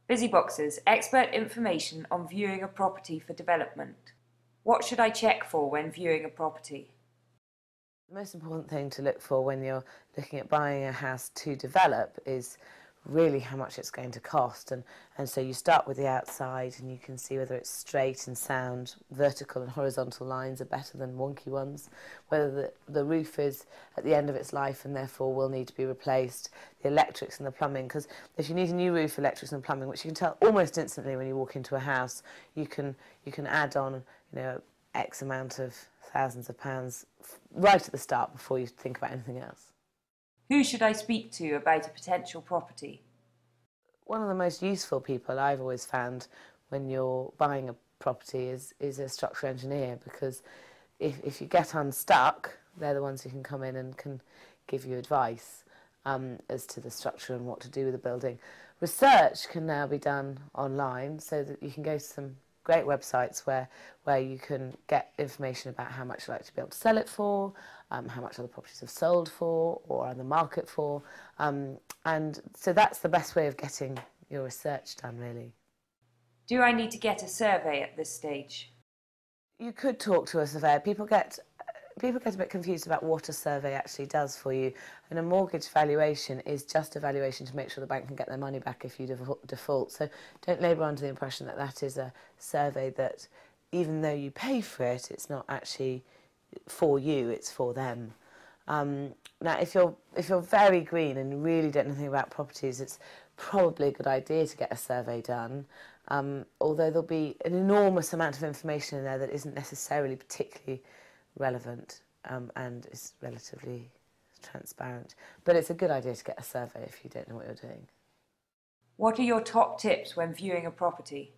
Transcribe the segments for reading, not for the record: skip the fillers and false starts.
BusyBox's expert information on viewing a property for development. What should I check for when viewing a property? The most important thing to look for when you're looking at buying a house to develop is really how much it's going to cost, and so you start with the outside and you can see whether it's straight and sound, vertical and horizontal lines are better than wonky ones, whether the roof is at the end of its life and therefore will need to be replaced, the electrics and the plumbing, because if you need a new roof, electrics and plumbing, which you can tell almost instantly when you walk into a house, you can add on, X amount of thousands of pounds right at the start before you think about anything else. Who should I speak to about a potential property? One of the most useful people I've always found when you're buying a property is a structural engineer, because if you get unstuck, they're the ones who can come in and can give you advice as to the structure and what to do with the building. Research can now be done online, so that you can go to some great websites where you can get information about how much you'd like to be able to sell it for, how much other properties have sold for or are on the market for, and so that's the best way of getting your research done, really. Do I need to get a survey at this stage? You could talk to a surveyor. People get a bit confused about what a survey actually does for you, and a mortgage valuation is just a valuation to make sure the bank can get their money back if you default. So don't labour under the impression that that is a survey that, even though you pay for it, it's not actually for you, it's for them. Now, if you're very green and really don't know anything about properties, it's probably a good idea to get a survey done, although there'll be an enormous amount of information in there that isn't necessarily particularly relevant and is relatively transparent. But it's a good idea to get a survey if you don't know what you're doing. What are your top tips when viewing a property?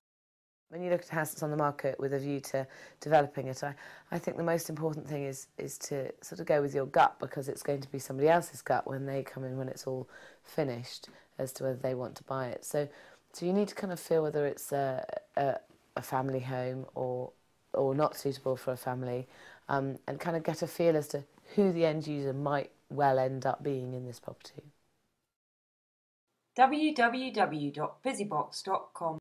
When you look at a house that's on the market with a view to developing it, I think the most important thing is to sort of go with your gut, because it's going to be somebody else's gut when they come in, when it's all finished, as to whether they want to buy it. So you need to kind of feel whether it's a family home or not suitable for a family, and kind of get a feel as to who the end user might well end up being in this property. www.busybox.com